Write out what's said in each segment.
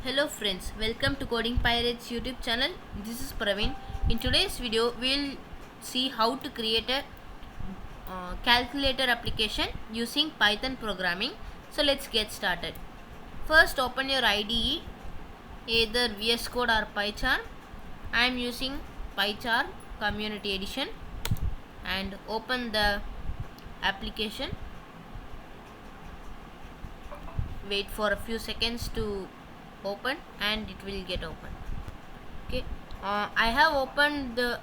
Hello friends, welcome to Coding Pirates YouTube channel. This is Praveen. In today's video, we'll see how to create a calculator application using Python programming. So let's get started. First, open your IDE, either VS Code or PyCharm. I am using PyCharm Community Edition, and open the application. Wait for a few seconds to open and it will get open. Okay, I have opened the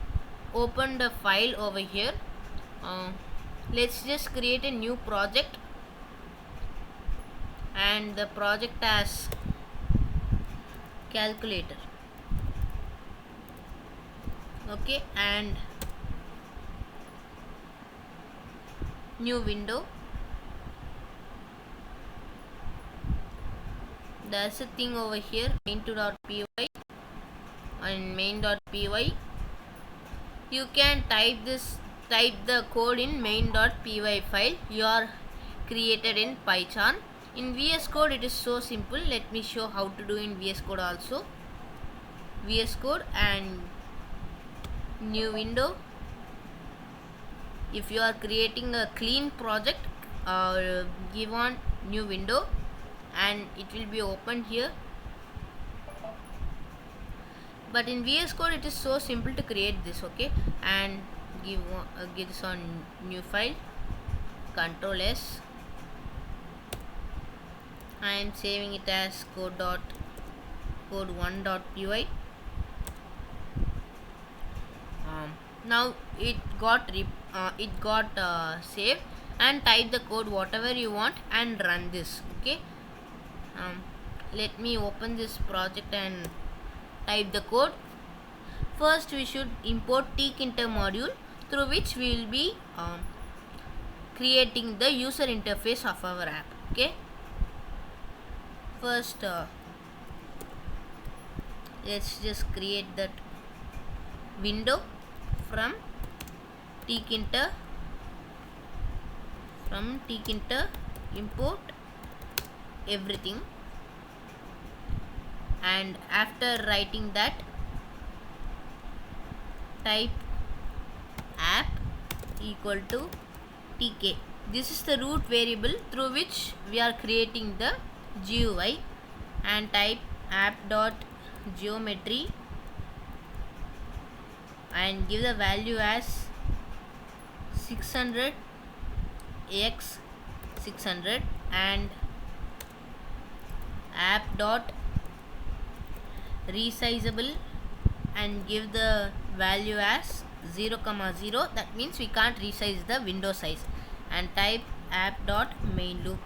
file over here. uh, let's just create a new project, and the project as calculator. Okay, and new window. There's a thing over here, main2.py and main.py. You can type the code in main.py file you are created in PyCharm. In VS Code it is so simple. Let me show how to do in VS Code also. VS Code and new window. If you are creating a clean project, give on new window and it will be opened here. But in VS Code it is so simple to create this. Okay, and give this on new file, Control S. I am saving it as code1.py. Now it got saved, and type the code whatever you want and run this. Okay, let me open this project and type the code. First we should import tkinter module, through which we will be creating the user interface of our app. Okay, first let's just create that window from tkinter. Import everything, and after writing that, type app equal to tk. This is the root variable through which we are creating the GUI, and type app.geometry and give the value as 600 x 600, and app.resizable and give the value as 0,0. That means we can't resize the window size, and type app.mainloop.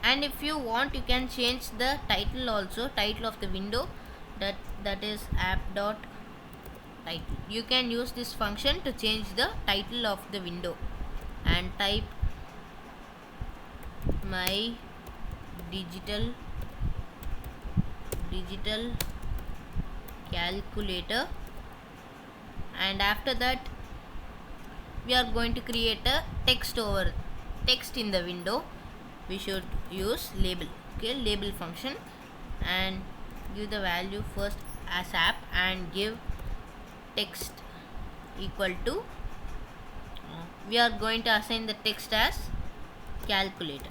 And if you want, you can change the title also, title of the window, that is app.title. You can use this function to change the title of the window, and type my digital calculator, and after that we are going to create a text in the window. We should use label. Okay, label function, and give the value first as app and give text equal to we are going to assign the text as calculator.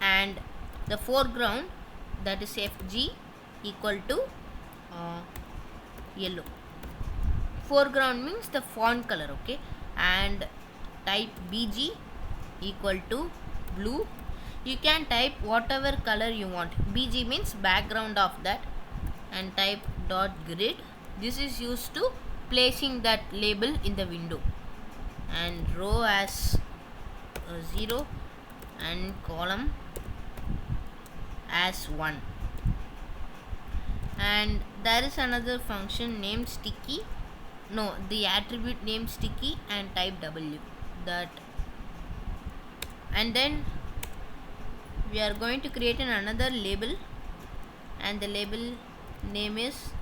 And the foreground, that is FG, equal to yellow. Foreground means the font color. Okay, and type BG equal to blue. You can type whatever color you want. BG means background of that, and type dot grid. This is used to placing that label in the window, and row as 0 and column as 1. And there is another function named sticky, the attribute named sticky, and type W that. And then we are going to create another label, and the label name is,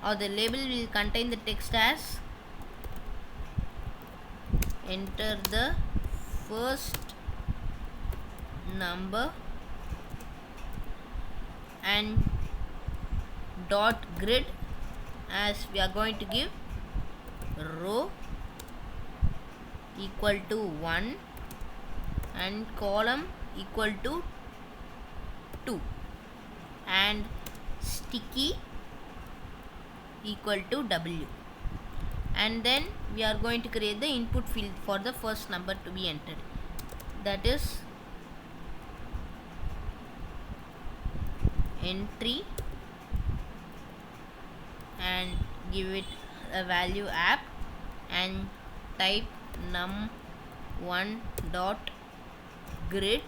or the label will contain the text as enter the first number and dot grid, as we are going to give row equal to 1 and column equal to 2 and sticky equal to W, and then we are going to create the input field for the first number to be entered, that is entry, and give it a value app and type num1 dot grid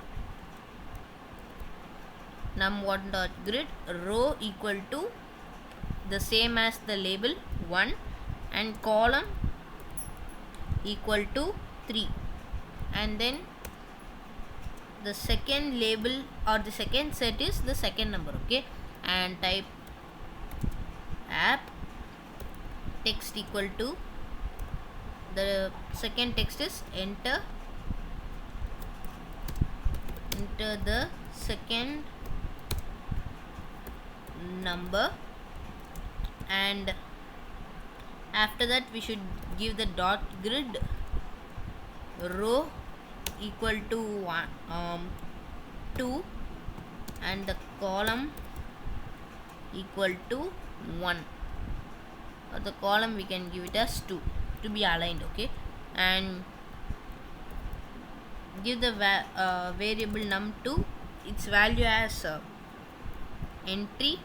num1 dot grid row equal to the same as the label 1 and column equal to 3, and then the second label or the second set is the second number, okay, and type app text equal to the second text is enter the second number, and after that we should give the dot grid row equal to 2 and the column equal to 1, or the column we can give it as 2 to be aligned, okay, and give the variable num2 its value as entry.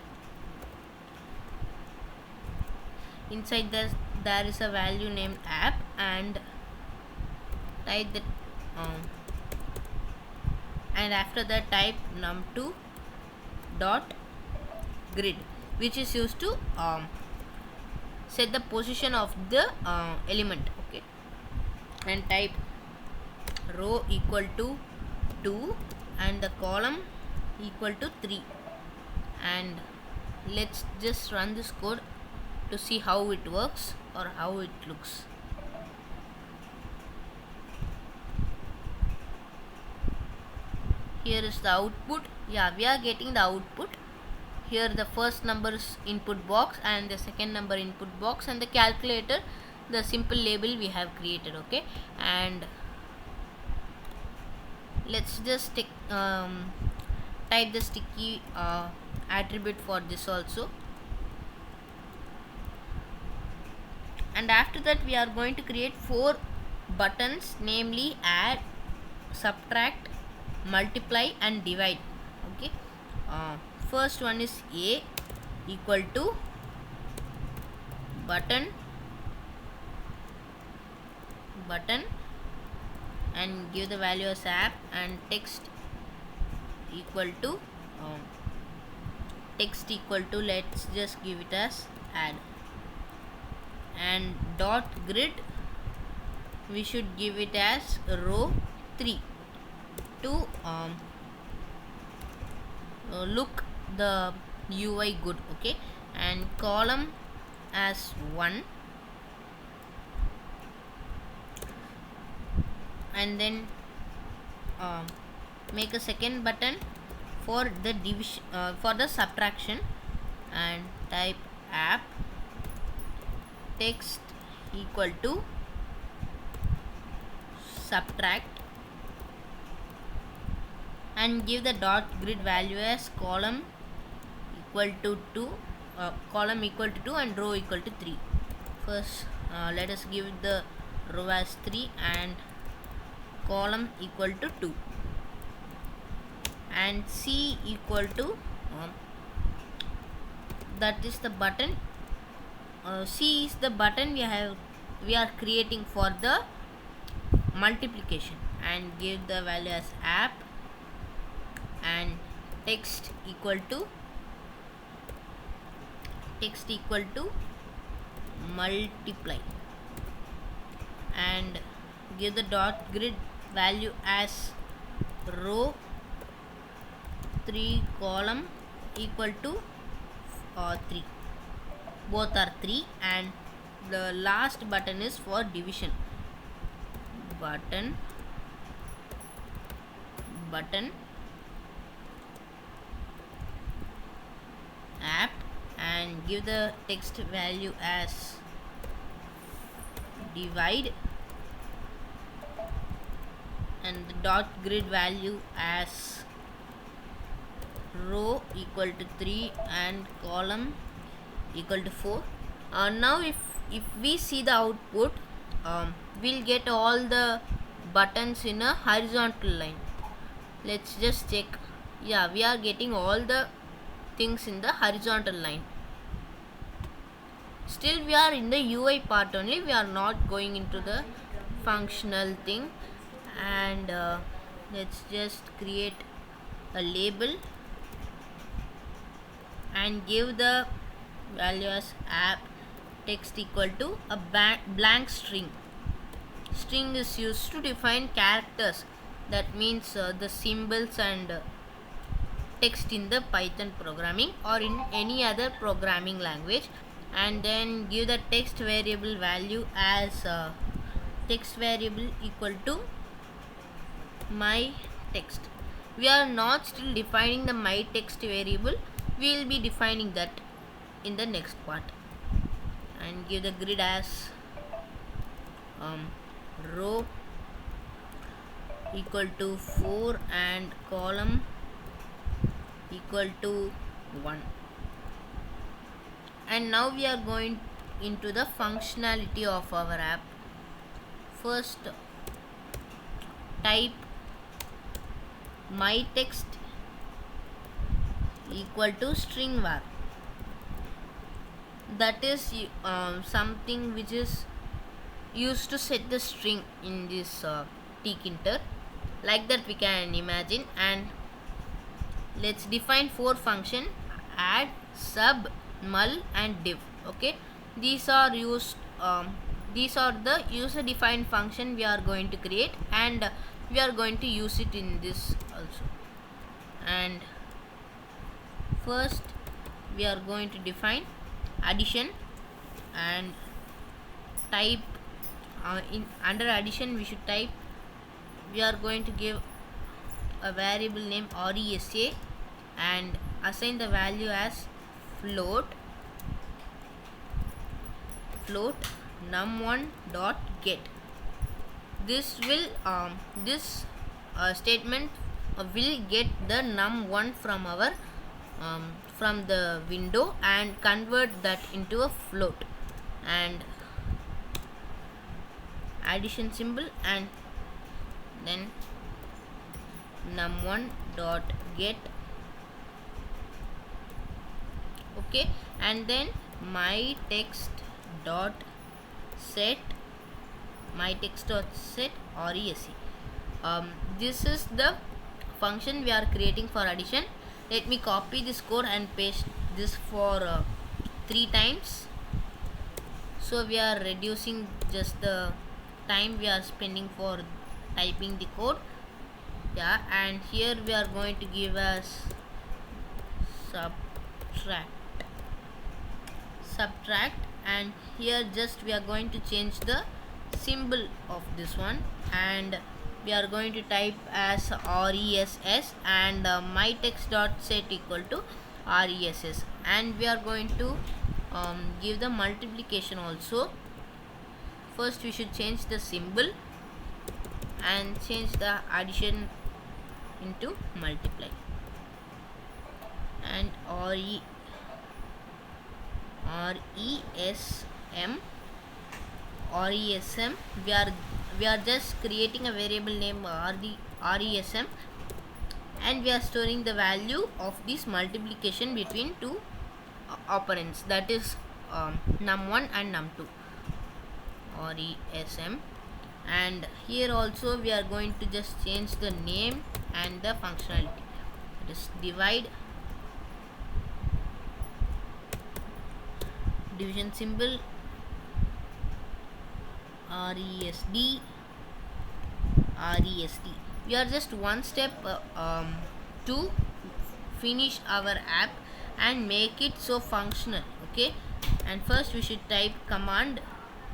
Inside this there is a value named app, and type that and after that type num2 dot grid, which is used to set the position of the element, okay, and type row equal to 2 and the column equal to 3, and let's just run this code to see how it works or how it looks. Here is the output. Yeah, we are getting the output. Here the first number's input box and the second number input box, and the calculator, the simple label we have created, okay, and let's just type the sticky attribute for this also, and after that we are going to create 4 buttons, namely add, subtract, multiply and divide, okay. First one is A equal to button and give the value as app, and text equal to let's just give it as add, and dot grid we should give it as row 3 to look the UI good, okay, and column as 1, and then make a second button for the division for the subtraction, and type app text equal to subtract, and give the dot grid value as column equal to 2 and row equal to 3. First let us give the row as 3 and column equal to 2, and C equal to that is the button. C is the button we are creating for the multiplication, and give the value as app and text equal to multiply, and give the dot grid value as row 3 column equal to 3, both are 3, and the last button is for division. button app, and give the text value as divide, and the dot grid value as row equal to 3 and column equal to 4. Now if we see the output, we'll get all the buttons in a horizontal line. Let's just check. Yeah, we are getting all the things in the horizontal line. Still we are in the UI part only, we are not going into the functional thing. And let's just create a label and give the value as app text equal to a blank string. String is used to define characters, that means the symbols and text in the Python programming or in any other programming language. And then give the text variable value as text variable equal to my text. We are not still defining the my text variable, we will be defining that in the next part. And give the grid as row equal to 4 and column equal to 1. And now we are going into the functionality of our app. First, type my text equal to string var. That is something which is used to set the string in this tkinter, like that we can imagine. And let's define 4 function: add, sub, mul and div. Okay, these are used these are the user defined function we are going to create, and we are going to use it in this also. And first we are going to define addition, and type in under addition we should type, we are going to give a variable name resa and assign the value as float num1 dot get. This will statement will get the num1 from our from the window and convert that into a float, and addition symbol, and then num1 dot get. Okay, and then my text dot set rese. This is the function we are creating for addition. Let me copy this code and paste this for 3 times, so we are reducing just the time we are spending for typing the code. Yeah, and here we are going to give us subtract, and here just we are going to change the symbol of this one, and we are going to type as ress, and my text dot set equal to ress, and we are going to give the multiplication also. First we should change the symbol and change the addition into multiply, and resm we are just creating a variable name resm, and we are storing the value of this multiplication between two operands, that is num1 and num2 resm. And here also we are going to just change the name and the functionality, it is divide, division symbol rest. We are just one step to finish our app and make it so functional. Okay, and first we should type command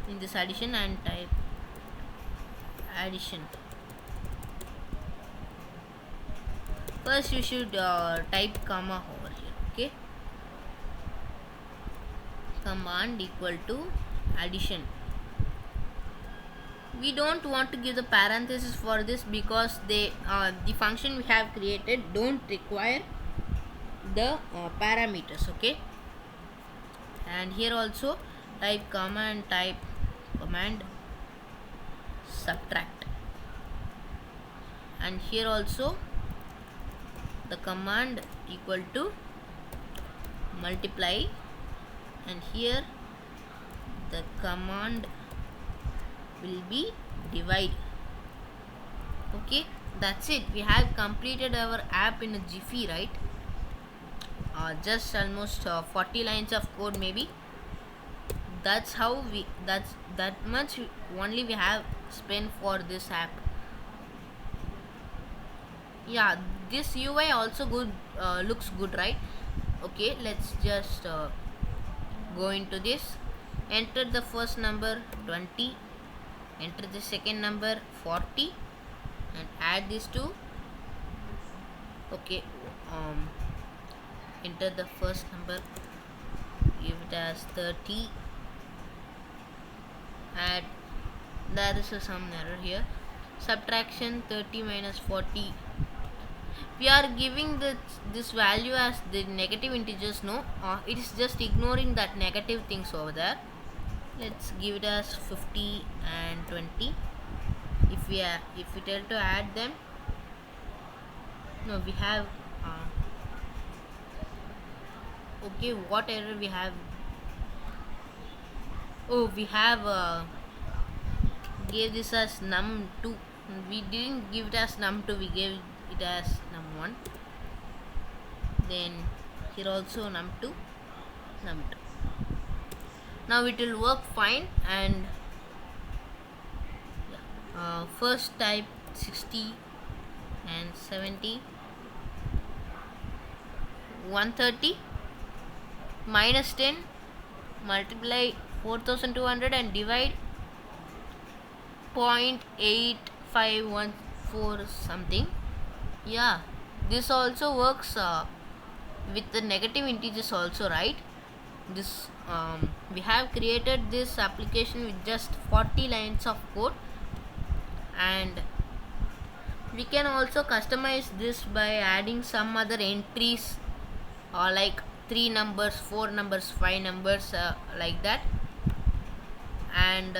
in this addition and type addition. First you should type comma over here. Okay, command equal to addition. We don't want to give the parenthesis for this because they the function we have created don't require the parameters. Okay, and here also type comma and type command subtract, and here also the command equal to multiply, and here the command will be divide. Okay, that's it. We have completed our app in a jiffy, right? Just almost 40 lines of code maybe. That's how that much only we have spent for this app. Yeah, this UI also good, looks good, right? Okay, let's just go into this. Enter the first number 20, enter the second number 40, and add these two. Okay, enter the first number, give it as 30, add, there is some error here, subtraction 30 minus 40. We are giving this value as the negative integers. No, it is just ignoring that negative things over there. Let's give it as 50 and 20. If we tell to add them, no, we have okay, what error we have? Oh, we have gave this as num2. We didn't give it as num2, we gave it as num1. Then here also num2, num2. Now it will work fine. And first type 60 and 70, 130 minus 10, multiply 4200 and divide 0.8514 something. Yeah, this also works with the negative integers also, right? This we have created this application with just 40 lines of code, and we can also customize this by adding some other entries, like 3 numbers, 4 numbers, 5 numbers, like that. And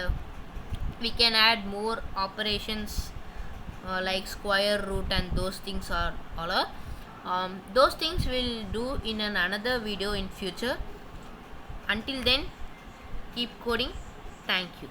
we can add more operations, like square root and those things are all those things we'll do in another video in future. Until then, keep coding. Thank you.